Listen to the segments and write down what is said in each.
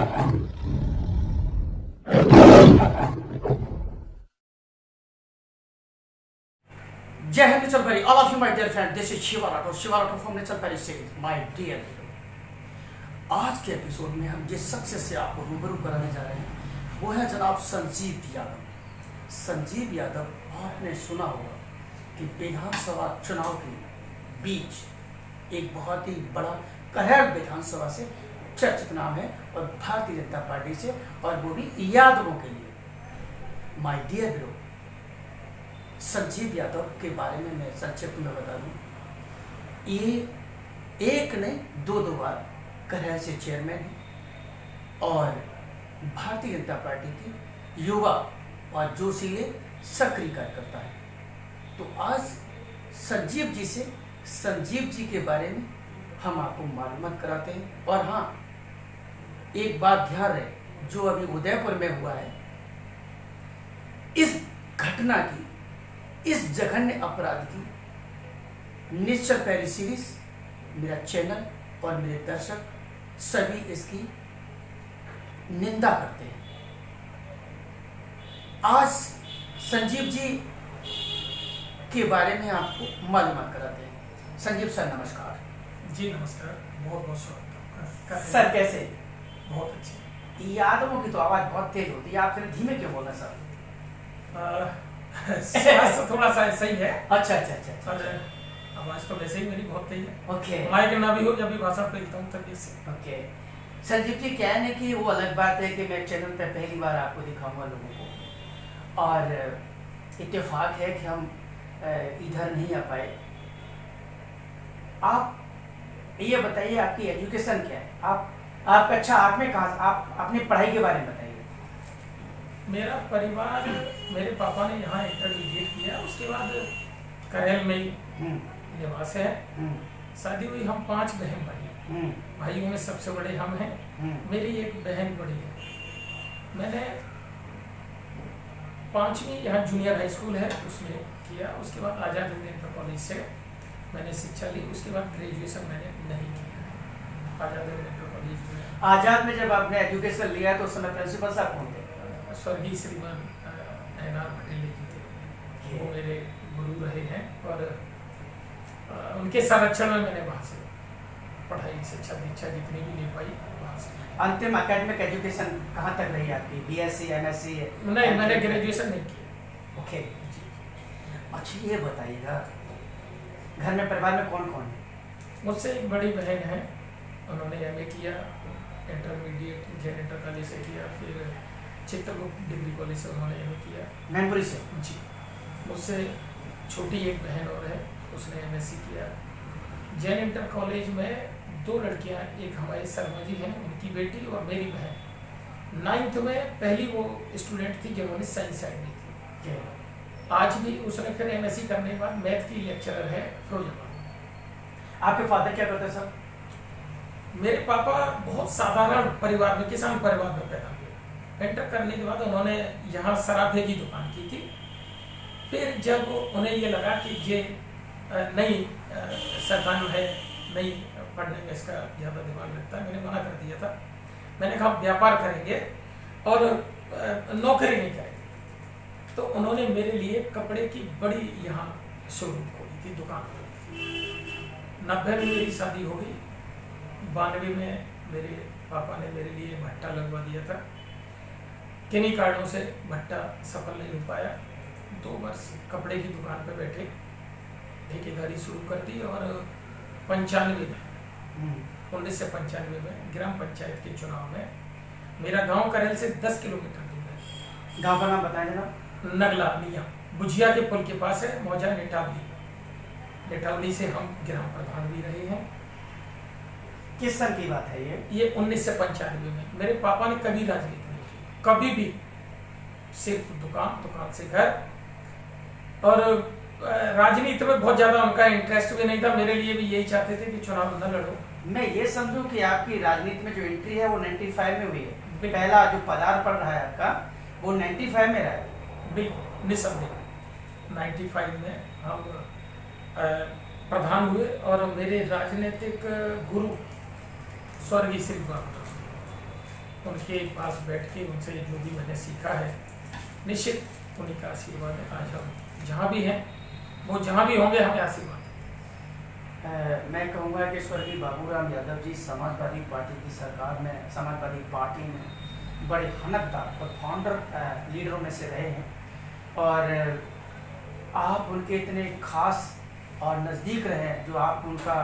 जय हिंद नेचर पैरी, all of you my dear friend, this is Shiva Rathore from nature पैरी series. My dear, आज के एपिसोड में हम जिस शख्स से आपको रूबरू कराने जा रहे हैं वो है जनाब संजीव यादव। संजीव यादव, आपने सुना होगा कि विधानसभा चुनाव के बीच एक बहुत ही बड़ा कहर विधानसभा से चर्चित नाम है और भारतीय जनता पार्टी से, और वो भी यादवों के लिए। My dear bro, Sanjeev Yadav के बारे में मैं संक्षिप्त में बता दूं, ये एक नहीं दो बार करहल से चेयरमैन है और भारतीय जनता पार्टी की युवा और जोशीले सक्रिय कार्यकर्ता है। तो आज संजीव जी के बारे में हम आपको मालूमात कराते हैं। और हाँ, एक बात ध्यान रहे, जो अभी उदयपुर में हुआ है, इस घटना की, इस जघन्य अपराध की नेचर पैरी सीरीज, मेरा चैनल और मेरे दर्शक सभी इसकी निंदा करते हैं। आज संजीव जी के बारे में आपको मालूमात कराते हैं। संजीव सर नमस्कार। जी नमस्कार, बहुत बहुत स्वागत सर। कैसे? बहुत अच्छे। यादवों की तो आवाज़ बहुत तेज होती है, आप धीमे क्यों बोल रहे सर? थोड़ा सा सही है। अच्छा। आवाज तो वैसे ही मेरी बहुत तेज है। ओके। माइक ना भी हो, जब भी भाषण फेंकता हूँ तब इससे। ओके। संजीव जी, क्या है कि वो अलग बात है कि मैं चैनल पे पहली बार आपको दिखाऊंगा लोगों को, और इत्तेफाक है कि हम इधर नहीं आ पाए। आप ये बताइए, आपकी एजुकेशन क्या है? आप कक्षा 8 में कहाँ, आप अपनी पढ़ाई के बारे में बताइए। मेरा परिवार, मेरे पापा ने यहाँ इंटरमीडिएट किया, उसके बाद करहल में ही निवास है। शादी हुई, हम 5 बहन भाई, भाइयों में सबसे बड़े हम हैं। मेरी एक बहन बड़ी है। मैंने 5वीं यहाँ जूनियर हाई स्कूल है उसमें किया, उसके बाद आज़ाद हिंद इंटर कॉलेज से मैंने शिक्षा ली। उसके बाद ग्रेजुएशन मैंने नहीं किया आज़ाद हिंद इंटर कॉलेज में। आज़ाद में जब आपने एजुकेशन लिया तो उस समय प्रिंसिपल साहब कौन थे? स्वर्गीय श्रीमान NR पटेल जी थे, वो मेरे गुरु रहे हैं, और उनके संरक्षण में मैंने वहाँ से पढ़ाई, शिक्षा दीक्षा जितनी भी ले पाई वहाँ से। अंतिम एकेडमिक एजुकेशन कहाँ तक रही आपकी? BSc, MSc? नहीं, मैंने ग्रेजुएशन नहीं किया। ओके। अच्छा, ये बताइएगा, घर में परिवार में कौन कौन है? मुझसे एक बड़ी बहन है, उन्होंने MA किया, इंटरमीडिएट जैन इंटर कॉलेज से किया, फिर चित्रगुप्त डिग्री कॉलेज से उन्होंने MA किया, मैनपुरी से। जी। मुझसे छोटी एक बहन और है, उसने MSc किया। जैन इंटर कॉलेज में 2 लड़कियां, एक हमारी शर्मा जी हैं, उनकी बेटी, और मेरी बहन 9th में पहली वो स्टूडेंट थी जिन्होंने साइंस साइड ली थी। आज भी उसने फिर MSc करने के बाद मैथ की लेक्चरर है फिरोजाबाद। आपके फादर क्या करते सर? मेरे पापा बहुत साधारण परिवार में, किसान परिवार में पैदा हुए। इंटर करने के बाद उन्होंने यहाँ सराफे की दुकान की थी। फिर जब उन्हें ये लगा कि ये नई सरकार है, नहीं पढ़ने में इसका ज़्यादा दिमाग लगता है, मैंने मना कर दिया था। मैंने कहा व्यापार करेंगे और नौकरी नहीं करेंगे। तो उन्होंने मेरे लिए कपड़े की बड़ी यहाँ शोरूम खोली थी, दुकान खोली। 90 में मेरी शादी हो गई। 92 में मेरे पापा ने मेरे लिए भट्टा लगवा दिया था। किन्हीं कारणों से भट्टा सफल नहीं हो पाया। 2 वर्ष कपड़े की दुकान पर बैठे, ठेकेदारी शुरू कर दी, और 1995 में ग्राम पंचायत के चुनाव में, मेरा गांव करहल से 10 किलोमीटर दूर है। गांव का नाम बताएं जनाब। नगला मियाँ, बुझिया के पुल के पास है, मौजा नेटावली से हम ग्राम प्रधान भी रहे हैं। किस सन की बात है ये 1995 में। मेरे पापा ने कभी राजनीति नहीं की, कभी भी, सिर्फ दुकान से घर, और राजनीति में बहुत ज्यादा उनका इंटरेस्ट भी नहीं था। मेरे लिए भी यही चाहते थे कि चुनाव न लड़ो। मैं ये समझूं कि आपकी राजनीति में जो एंट्री है वो 95 में हुई है। पहला जो पदार्पण रहा है आपका वो 95 में रहा है। बिल्कुल निसंदेह 95 में हम प्रधान हुए, और मेरे राजनीतिक गुरु स्वर्गीय श्री बाबू, उनके पास बैठ के उनसे जो भी मैंने सीखा है, निश्चित उन्हीं का आशीर्वाद है। आज हम जहाँ भी हैं, वो जहाँ भी होंगे हमें आशीर्वाद है। मैं कहूँगा कि स्वर्गीय बाबूराम यादव जी समाजवादी पार्टी की सरकार में, समाजवादी पार्टी में बड़े हनकदार और फाउंडर लीडरों में से रहे हैं, और आप उनके इतने खास और नज़दीक रहे हैं, जो आप उनका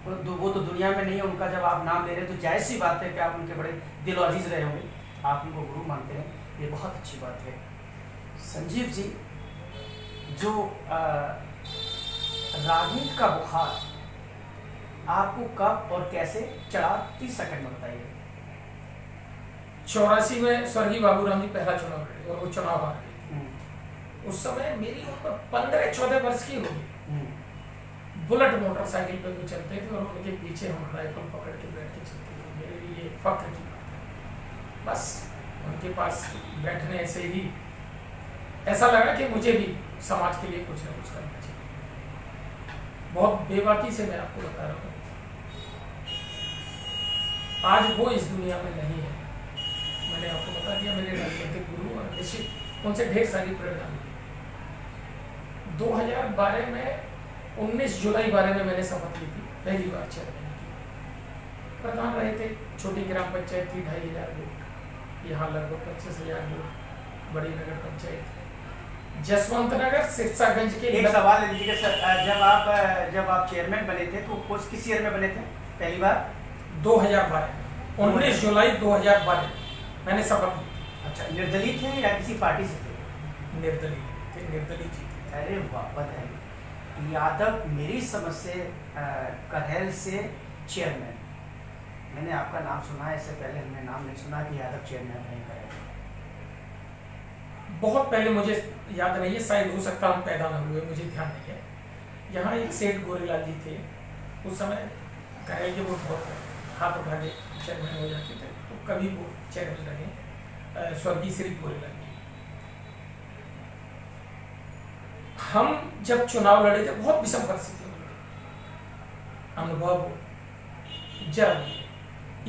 वो तो दुनिया में नहीं है, उनका जब आप नाम ले रहे हैं तो जायज़ सी बात है कि आप उनके बड़े दिल अजीज़ रहे होंगे, आप उनको गुरु मानते हैं, ये बहुत अच्छी बात है। संजीव जी, जो राजनीति का बुखार आपको कब और कैसे चढ़ा, 30 सेकंड में बताइए। 84 में स्वर्गीय बाबूराम जी पहला चुनाव लड़े और वो चुनाव हार गए। उस समय मेरी उम्र 15-14 वर्ष की होगी। बुलेट मोटरसाइकिल पे भी चलते थे और उनके पीछे हम राइफल पकड़ के बैठ के चलते थे। मेरे लिए फख्र की बात है। बस उनके पास बैठने से ही ऐसा लगा कि मुझे भी समाज के लिए कुछ न कुछ करना चाहिए। बहुत बेबाकी से मैं आपको बता रहा हूँ, आज वो इस दुनिया में नहीं है। मैंने आपको बता दिया, मेरे राजनीतिक गुरु, और निश्चित उनसे ढेर सारी प्रेरणा मिली। 2012 में 19 जुलाई 12 में मैंने शपथ ली थी, पहली बार चेयरमैन की। प्रधान रहे थे, छोटी ग्राम पंचायत थी, 2500 वोट, यहाँ लगभग 25,000 वोट। बड़ी नगर पंचायत जसवंत नगर सिरसागंज के। एक सवाल लीजिएगा सर, जब आप चेयरमैन बने थे तो किस ईयर में बने थे पहली बार? 2012 में, 19 जुलाई 2012 मैंने शपथ ली। अच्छा, निर्दलीय थे या किसी पार्टी से थे? निर्दलीय थे, निर्दलीय जी थे। अरे वाह, बधाई। यादव मेरी समझ से करहेल से चेयरमैन, मैंने आपका नाम सुना है, इससे पहले हमने नाम नहीं सुना कि यादव चेयरमैन नहीं करेगा। बहुत पहले, मुझे याद नहीं है, शायद हो सकता हम पैदा न हुए, मुझे ध्यान नहीं है। यहाँ एक सेठ गोरेलाल जी थे, उस समय करहेल के वो बहुत हाथ उठा के चेयरमैन हो जाते थे, तो कभी वो चेयरमैन रहे, स्वर्गीय श्री गोरेलाल जी। हम जब चुनाव लड़े थे बहुत विषम परिस्थिति में लड़े, अनुभव जब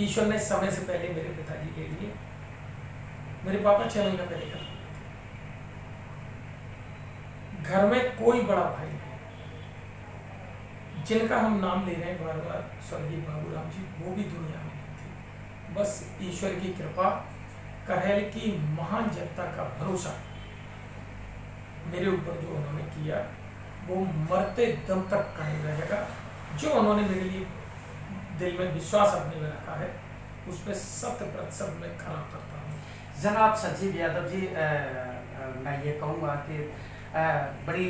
ईश्वर ने समय से पहले मेरे पिताजी ले लिए। मेरे पापा 6 महीना पहले कर दिए थे। घर में कोई बड़ा भाई नहीं, जिनका हम नाम ले रहे हैं बार बार, स्वर्गीय बाबूराम जी, वो भी दुनिया में नहीं थे। बस ईश्वर की कृपा, करहेल की महान जनता का भरोसा मेरे ऊपर जो उन्होंने किया, वो मरते दम तक कायम रहेगा। जो उन्होंने मेरे लिए दिल में विश्वास अपने में रखा है, उस पर 100% मैं खरा उतरता हूँ। जनाब संजीव यादव जी, मैं ये कहूँगा कि बड़ी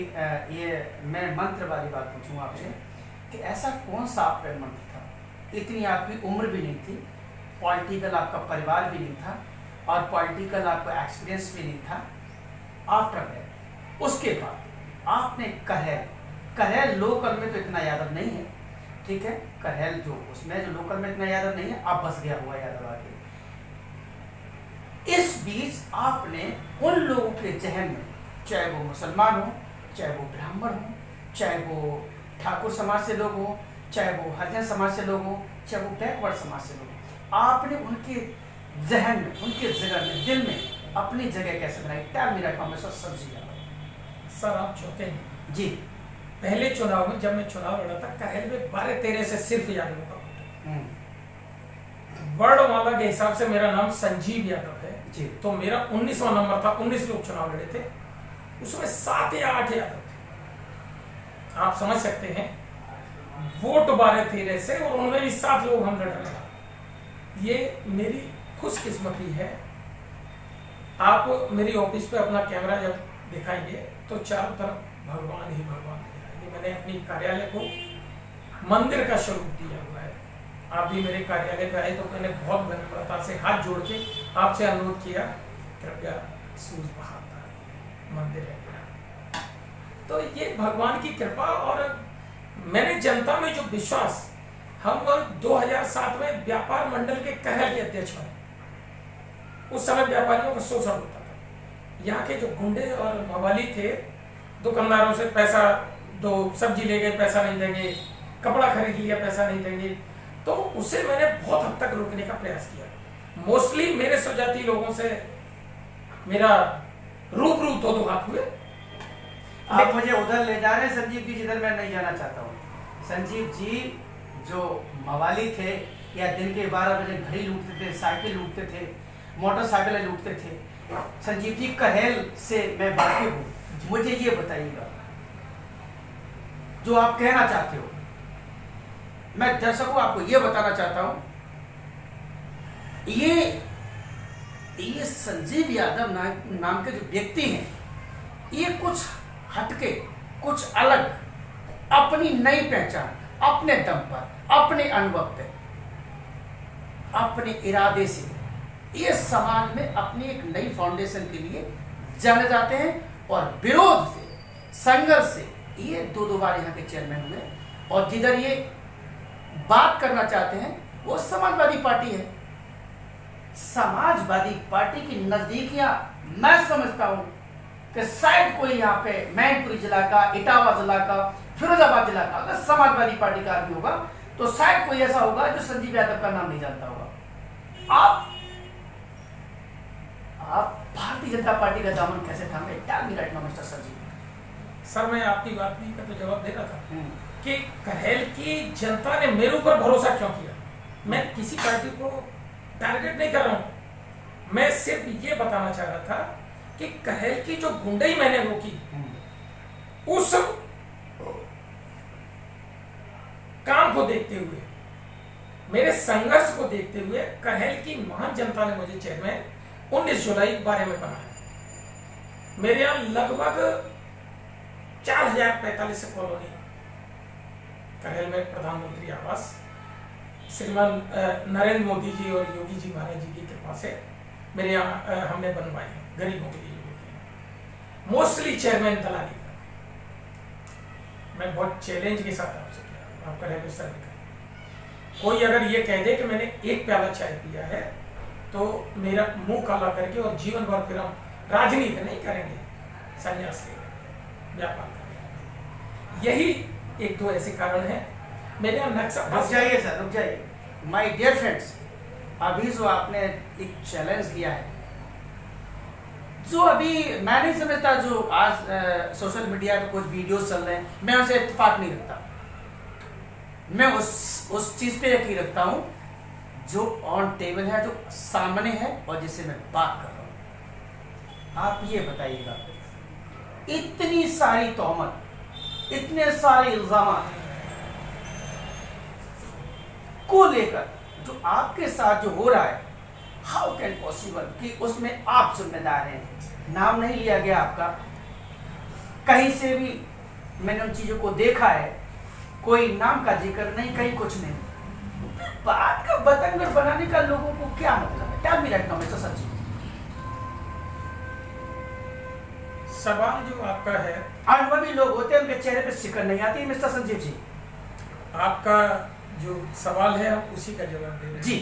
ये मैं मंत्र वाली बात पूछूँगा आपसे कि ऐसा कौन सा आप पे मंत्र था? इतनी आपकी उम्र भी नहीं थी, पॉलिटिकल आपका परिवार भी नहीं था, और पॉलिटिकल आपका एक्सपीरियंस भी नहीं था। आफ्टर दैट, उसके बाद आपने करहेल लोकल में तो इतना यादव नहीं है, ठीक है, करहेल जो उसमें जो लोकल में इतना यादव नहीं है, आप बस गया हुआ यादव आगे। इस बीच आपने उन लोगों के जहन में, चाहे वो मुसलमान हो, चाहे वो ब्राह्मण हो, चाहे वो ठाकुर समाज से लोग हो, चाहे वो हरिजन समाज से लोग हो, चाहे वो बैकवर्ड समाज से लोग हो, आपने उनके जहन में, उनके जगह में, दिल में अपनी जगह कैसे बनाई? टाइम मेरा काम है सब्जी। सर आप चाहते हैं जी, पहले चुनाव में जब मैं चुनाव लड़ा था, करहेल में 12-13 से सिर्फ यादवों का वोट है। वर्णमाला के हिसाब से मेरा नाम संजीव यादव है जी, तो मेरा 19वां नंबर था। 19 लोग चुनाव लड़े थे, उसमें 7 या 8 यादव थे। आप समझ सकते हैं, वोट 12-13 से, और उनमें भी 7 लोग हम लड़ रहे हैं। ये मेरी खुशकिस्मती है। आप मेरी ऑफिस पे अपना कैमरा जब दिखाएंगे तो चारों तरफ भगवान ही भगवान दिखाएंगे। मैंने अपनी कार्यालय को मंदिर का स्वरूप दिया हुआ है। आप भी मेरे कार्यालय पे आए तो मैंने बहुत विनम्रता से हाथ जोड़ के आपसे अनुरोध किया, कृपया सूझ बहाता मंदिर है मेरा। तो ये भगवान की कृपा, और मैंने जनता में जो विश्वास, हम 2007 में व्यापार मंडल के करहेल के अध्यक्ष बने। उस समय व्यापारियों का शोषण होता था। यहाँ के जो गुंडे और मवाली थे, दुकानदारों से पैसा दो, सब्जी ले गए पैसा नहीं देंगे, कपड़ा खरीद लिया पैसा नहीं देंगे, तो उसे मैंने बहुत हद तक रोकने का प्रयास किया। मोस्टली मेरे स्वजाति लोगों से मेरा रूबरू दो दो हाथ हुए। आप मुझे उधर ले जा रहे हैं संजीव जी जिधर मैं नहीं जाना चाहता हूँ। संजीव जी जो मवाली थे या दिन के 12 बजे घड़ी लूटते थे, साइकिल लूटते थे, मोटरसाइकिल लूटते थे, संजीव जी कहेल से मैं वाकिफ हूँ। मुझे ये बताइएगा जो आप कहना चाहते हो। मैं दर्शकों आपको ये बताना चाहता हूँ, ये संजीव यादव नाम के जो व्यक्ति हैं, ये कुछ हटके, कुछ अलग, अपनी नई पहचान, अपने दम पर, अपने अनुभव पे, अपने इरादे से ये समाज में अपनी एक नई फाउंडेशन के लिए जाने जाते हैं और विरोध से, संघर्ष से ये दो बार यहाँ के चेयरमैन हुए। और जिधर ये बात करना चाहते हैं वो समाजवादी पार्टी है। समाजवादी पार्टी की नजदीकियां मैं समझता हूं कि शायद कोई यहाँ पे मैनपुरी जिला का, इटावा जिला का, फिरोजाबाद जिला का अगर समाजवादी पार्टी का आदमी होगा तो शायद कोई ऐसा होगा जो संजीव यादव का नाम नहीं जानता होगा। आप भारतीय जनता पार्टी का दामन कैसे थामे? Tell me right now mister Sanjeev. Sir मैं आपकी बात नहीं का तो जवाब दे रहा था कि कहेल की जनता ने मेरे ऊपर भरोसा क्यों किया। मैं किसी पार्टी को टारगेट नहीं कर रहा हूं, मैं सिर्फ ये बताना चाह रहा था कि कहेल की जो गुंडई मैंने रोकी, उस काम को देखते हुए, मेरे संघर्ष को देखते हुए कहेल की महान जनता ने मुझे चेयरमैन 19 जुलाई 12 में बनाया। मेरे यहाँ लगभग 4045 कॉलोनी कहेल में प्रधानमंत्री आवास श्रीमान नरेंद्र मोदी जी और योगी जी महाराज जी की कृपा से मेरे यहाँ हमने बनवाई गरीबों के लिए। मोस्टली चेयरमैन दलाली का मैं बहुत चैलेंज के साथ आपसे किया, आपका रजिस्टर लिखा। कोई अगर ये कह दे कि मैंने एक प्याला चाय पिया है तो मेरा मुंह काला करके और जीवन भर फिर हम राजनीति नहीं करेंगे, संन्यास लेंगे, व्यापार करेंगे। यही एक दो ऐसे कारण हैं। मेरे यहाँ नक्शा। रुक जाइए सर, रुक जाइए। माय डियर फ्रेंड्स, अभी जो आपने एक चैलेंज किया है, जो अभी मैं नहीं समझता, जो आज सोशल मीडिया पे कुछ वीडियोस चल रहे हैं, मैं उनसे इत्तेफाक नहीं रखता। मैं उस चीज पे यकीन रखता हूं जो ऑन टेबल है, जो सामने है और जिससे मैं बात कर रहा हूं। आप ये बताइएगा, इतनी सारी तोहमत, इतने सारे इल्जाम को लेकर जो आपके साथ जो हो रहा है, हाउ कैन पॉसिबल कि उसमें आप जिम्मेदार हैं? नाम नहीं लिया गया आपका, कहीं से भी मैंने उन चीजों को देखा है, कोई नाम का जिक्र नहीं, कहीं कुछ नहीं। बात का बतंगड़ बनाने का लोगों को क्या मतलब है? Tell me right now mister Sanjeev. सवाल जो आपका है, अनुभवी लोग होते हैं, उनके चेहरे पे शिकन नहीं आती मिस्टर संजीव जी। आपका जो सवाल है हम उसी का जवाब दे रहे हैं। जी।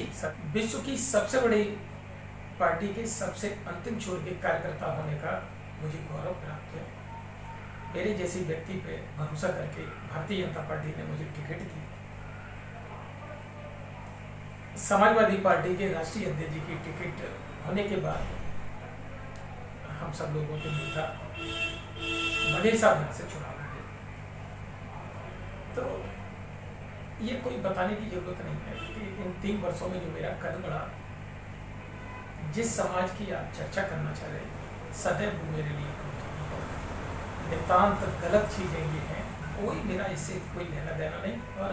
विश्व की सबसे बड़ी पार्टी के सबसे अंतिम छोर के कार्यकर्ता होने का मुझे गौरव प्राप्त है। मेरे जैसी व्यक्ति पे भरोसा करके भारतीय जनता पार्टी ने मुझे टिकट दी। समाजवादी पार्टी के राष्ट्रीय अध्यक्ष जी की टिकट होने के बाद हम सब लोगों के नेता बघेल साहब यहाँ से चुनाव लड़े। तो ये कोई बताने की जरूरत नहीं है कि इन 3 वर्षों में जो मेरा कद बढ़ा, जिस समाज की आप चर्चा करना चाह रहे हैं, सदैव वो मेरे लिए नितांत गलत चीजें ये हैं। कोई मेरा इससे कोई लेना देना नहीं। और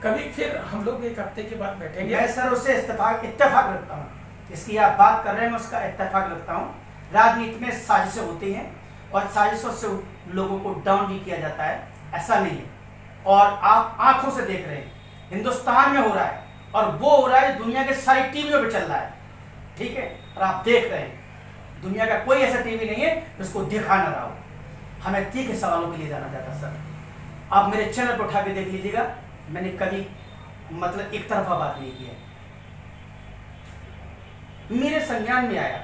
कभी फिर हम लोग एक हफ्ते के बाद बैठेंगे। मैं सर उससे इत्तेफाक रखता हूँ, इसकी आप बात कर रहे हैं, मैं उसका इत्तेफाक रखता हूँ। राजनीति में साजिशें होती हैं और साजिशों से लोगों को डाउन भी किया जाता है, ऐसा नहीं है। और आप आंखों से देख रहे हैं, हिंदुस्तान में हो रहा है और वो हो रहा है दुनिया के सारी टीवियों पे चल रहा है, ठीक है? और आप देख रहे हैं, दुनिया का कोई ऐसा टीवी नहीं है जिसको दिखा ना रहा हो। हमें तीखे सवालों के लिए जाना जाता सर। आप मेरे चैनल पर उठा के देख लीजिएगा, मैंने कभी मतलब एक तरफा बात नहीं की है। मेरे संज्ञान में आया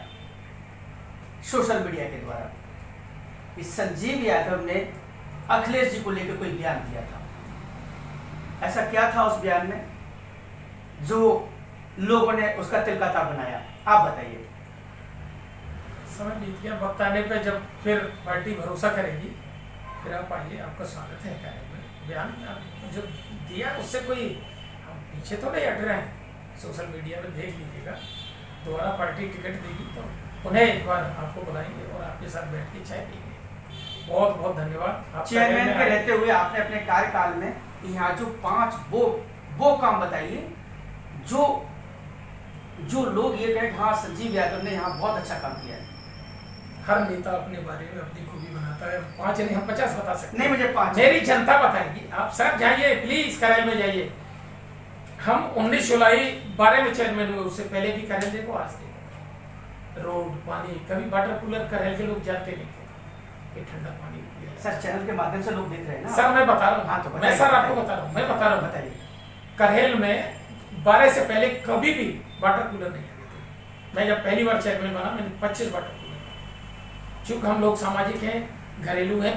सोशल मीडिया के द्वारा कि संजीव यादव ने अखिलेश जी को लेकर कोई बयान दिया था। ऐसा क्या था उस बयान में जो लोगों ने उसका तिल का तार बनाया। आप बताइए। समय बीत गया, वक्त आने पे जब फिर पार्टी भरोसा करेगी फिर आप आइए, आपका स्वागत है। क्या है बयान आप जो दिया उससे कोई हम पीछे तो नहीं हट रहे हैं, सोशल मीडिया पे देख लीजिएगा। दोबारा पार्टी टिकट देगी तो उन्हें एक बार आपको बुलाएंगे और आपके साथ बैठ के चाय पिएंगे। बहुत बहुत धन्यवाद। आप चेयरमैन के रहते हुए आपने अपने कार्यकाल में यहाँ जो 5 वो काम बताइए जो जो लोग ये कहें हाँ संजीव यादव ने यहाँ बहुत अच्छा काम किया है। हर नेता अपने बारे में अपनी खूबी बनाता है, 5 नहीं हम 50 बता सकते हैं। नहीं, मुझे 5 मेरी जनता बताएगी। आप सब जाइए प्लीज, करेल में जाइए। हम 19 जुलाई 12 में चेयरमैन हुए, उससे पहले भी करेल देखो, आज देखो रोड पानी, कभी वाटर कूलर करेल के लोग जाते नहीं थे कि ठंडा पानी पिया। सर चैनल के माध्यम से लोग देख रहे हैं ना। सर मैं बता रहा हूँ, हाँ, तो मैं बताइए, सर आपको बताइए। बता रहा हूँ, मैं बता रहा हूँ। बताइए। करेल में 12 से पहले कभी भी वाटर कूलर नहीं लगे थे। मैं जब पहली बार चेयरमैन बना मैंने 25 वाटर कूलर, चूंकि हम लोग सामाजिक हैं, घरेलू हैं,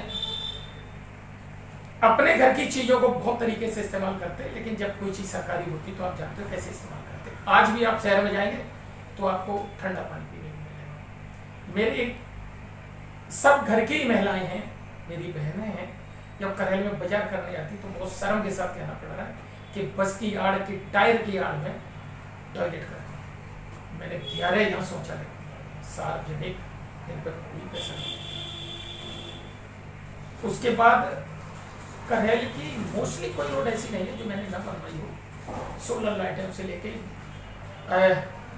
अपने घर की चीजों को बहुत तरीके से इस्तेमाल करते हैं, लेकिन जब कोई चीज सरकारी होती तो आप जानते हो कैसे इस्तेमाल करते हैं। आज भी आप शहर में जाएंगे तो आपको ठंडा पानी पीने को मिलेगा। मेरी सब घर की महिलाएं हैं, मेरी बहनें हैं, जब करेल में बाजार करने आती तो बहुत शर्म के साथ कहना पड़ रहा है कि बस की आड़ की टायर की आड़ में टॉयलेट कर। मैंने 11 यहाँ शौचालय सार्वजनिक, इन पर कोई पैसा नहीं। उसके बाद करेल की मोस्टली कोई रोड ऐसी नहीं है जो मैंने न बनवाई हो। सोलर लाइटों से लेके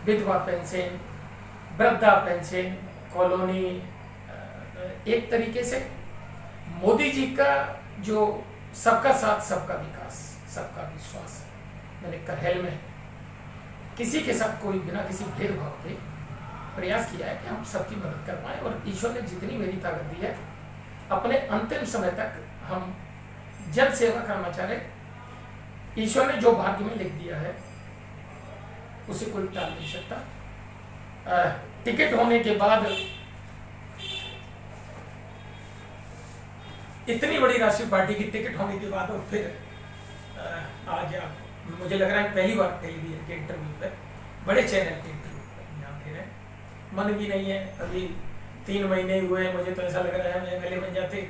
विधवा पेंशन, वृद्धा पेंशन, कॉलोनी, एक तरीके से मोदी जी का जो सबका साथ सबका विकास सबका विश्वास, मैंने करेल में किसी के साथ कोई बिना किसी भेदभाव के प्रयास किया है कि हम सबकी मदद कर पाए। और ईश्वर ने जितनी मेरी ताकत दी है, अपने अंतिम समय तक हम जन सेवा करना चाह रहे। ईश्वर ने जो भाग्य में लिख दिया है उसे कोई टाल नहीं सकता। टिकट होने के बाद इतनी बड़ी राष्ट्रीय पार्टी की टिकट होने के बाद और फिर आज आप, मुझे लग रहा है पहली बार टेलीविजन के इंटरव्यू पे, बड़े चैनल के इंटरव्यू पे यहाँ दे रहे हैं। मन भी नहीं है, अभी 3 महीने हुए, मुझे तो ऐसा लग रहा है मैं एमएलए बन जाते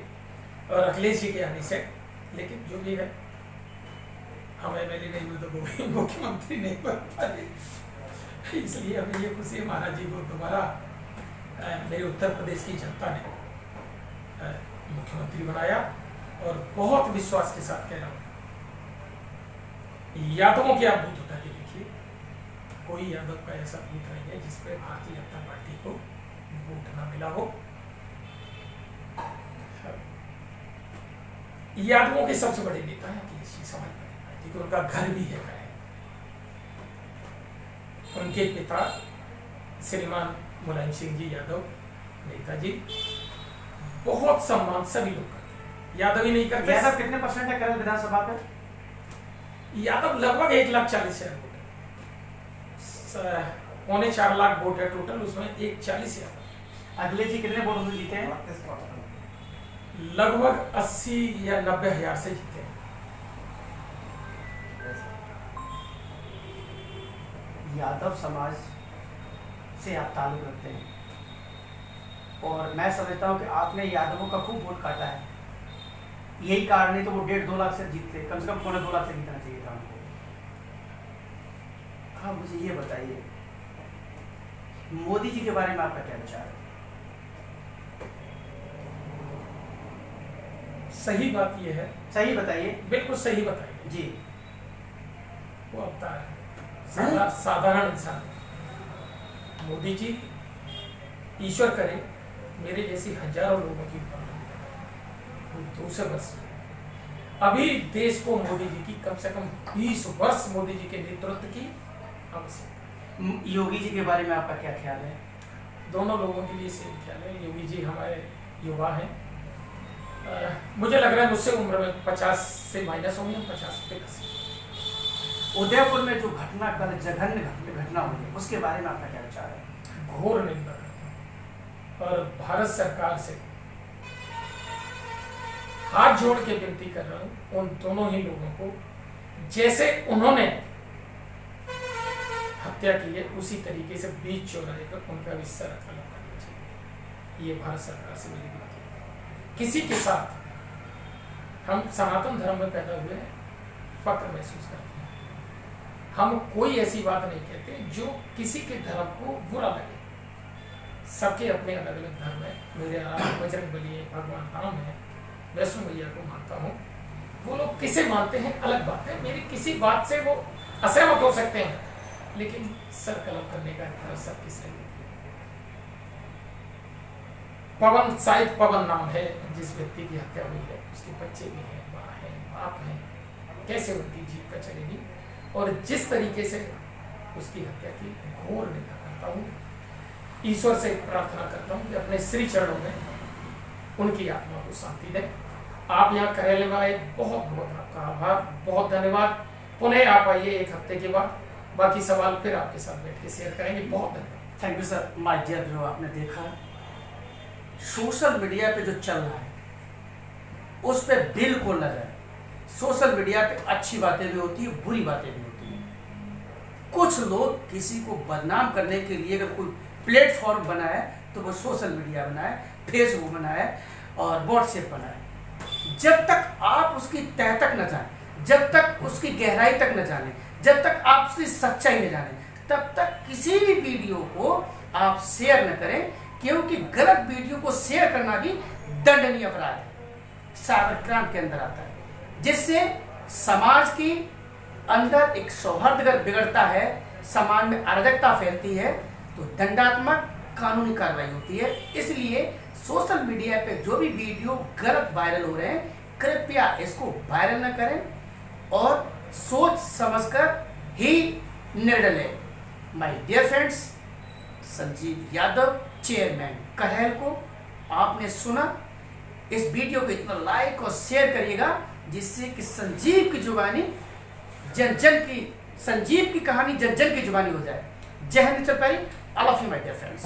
और अखिलेश जी के आने से। लेकिन जो भी है, हम एमएलए नहीं हुए तो वो भी मुख्यमंत्री नहीं बन पाए, इसलिए हमें ये खुशी है महाराज जी को दोबारा मेरे उत्तर प्रदेश की जनता ने मुख्यमंत्री बनाया। और बहुत विश्वास के साथ कह रहा हूँ, यादवों की आप बूथ उठा के देखिए, कोई यादव का ऐसा बूथ नहीं है जिसपे भारतीय जनता पार्टी को वोट ना मिला हो। यादवों के सबसे बड़े नेता हैं अखिलेश जी, समाजवादी पार्टी के, उनका घर भी है। उनके पिता श्रीमान मुलायम सिंह जी यादव नेताजी, बहुत सम्मान सभी लोग करते हैं। यादव ही नहीं करते। यादव कितने % है करेल विधानसभा पे? यादव लगभग 1,40,000 वोट है, 3.25 लाख वोट है टोटल, उसमें 1,40 यादव। अखिलेश जी कितने वोटों से जीते हैं? लगभग 80 या 90 हजार से जीते हैं। यादव समाज से आप ताल्लुक रखते हैं और मैं समझता हूं कि आपने यादवों का खूब वोट काटा है। यही कारण है तो वो 1.5-2 लाख से जीतते, कम से कम 2.25 लाख से जीतना चाहिए था उनको। हाँ, मुझे ये बताइए मोदी जी के बारे में आपका क्या विचार है? सही बात यह है, सही बताइए। बिल्कुल सही बताइए जी। वो अवतार है, साधारण इंसान है। मोदी जी, ईश्वर करे मेरे जैसी हजारों लोगों की 200 वर्ष, अभी देश को मोदी जी की कम से कम 20 वर्ष मोदी जी के नेतृत्व की आवश्यकता। योगी जी के बारे में आपका क्या ख्याल है? दोनों लोगों के लिए सेम ख्याल है। योगी जी हमारे युवा हैं, मुझे लग रहा है मुझसे उम्र में 50 से माइनस होंगे, 50 पे 10। उदयपुर में जो घटना कल जघन्य घटना हुई है उसके बारे में आपका क्या विचार है? घोर निंदा करता हूं और भारत सरकार से हाथ जोड़ के विनती कर रहा हूं उन दोनों ही लोगों को, जैसे उन्होंने हत्या की है उसी तरीके से बीच चौराहे पर उनका भी सर अलग करना चाहिए। ये भारत सरकार से मेरी बात है। किसी के साथ हम सनातन धर्म में पैदा हुए फक्र महसूस करते हैं। हम कोई ऐसी बात नहीं कहते जो किसी के धर्म को बुरा लगे। सबके अपने अलग अलग धर्म है। मेरे बजरंग बली है, भगवान राम है, वैष्णो मैया को मानता हूँ। वो लोग किसे मानते हैं अलग बात है। मेरी किसी बात से वो असहमत हो सकते हैं, लेकिन सर कलम करने का अधिकार सबके सही है। पवन, शायद पवन नाम है जिस व्यक्ति की हत्या हुई है, उसके बच्चे भी हैं, माँ है, बाप है, कैसे उनकी जीविका चलेगी? और जिस तरीके से उसकी हत्या की घोर निंदा करता हूँ। ईश्वर से प्रार्थना करता हूँ कि अपने श्री चरणों में उनकी आत्मा को शांति दे। आप यहाँ करेले में आए, बहुत बहुत आपका आभार, बहुत धन्यवाद। पुनः आप आइए एक हफ्ते के बाद, बाकी सवाल फिर आपके साथ बैठ के शेयर करेंगे। बहुत धन्यवाद। Thank you sir. My dear viewer, आपने देखा सोशल मीडिया पे जो चल रहा है उस पे बिल्कुल न जाए। सोशल मीडिया पे अच्छी बातें भी होती है, बुरी बातें भी होती हैं। कुछ लोग किसी को बदनाम करने के लिए अगर कोई प्लेटफॉर्म बनाए तो वो सोशल मीडिया बनाए, फेसबुक बनाए और व्हाट्सएप बनाए। जब तक आप उसकी तह तक न जाने, जब तक उसकी गहराई तक न जाने, जब तक आप उसकी सच्चाई न जाने, तब तक किसी भी वीडियो को आप शेयर न करें, क्योंकि गलत वीडियो को शेयर करना भी दंडनीय अपराध है, साइबर क्राइम के अंदर आता है। जिससे समाज की अंदर एक सौहार्द अगर बिगड़ता है, समाज में अराजकता फैलती है, तो दंडात्मक कानूनी कार्रवाई होती है। इसलिए सोशल मीडिया पे जो भी वीडियो गलत वायरल हो रहे हैं, कृपया इसको वायरल न करें और सोच समझकर ही निर्णय लें। My dear friends, Sanjeev Yadav, chairman Karhal को आपने सुना। इस वीडियो को इतना लाइक और शेयर करिएगा जिससे कि संजीव की जुबानी जन जन की, संजीव की कहानी जन जन की जुबानी हो जाए। जय हिंद, चल पाई। I love you my dear friends.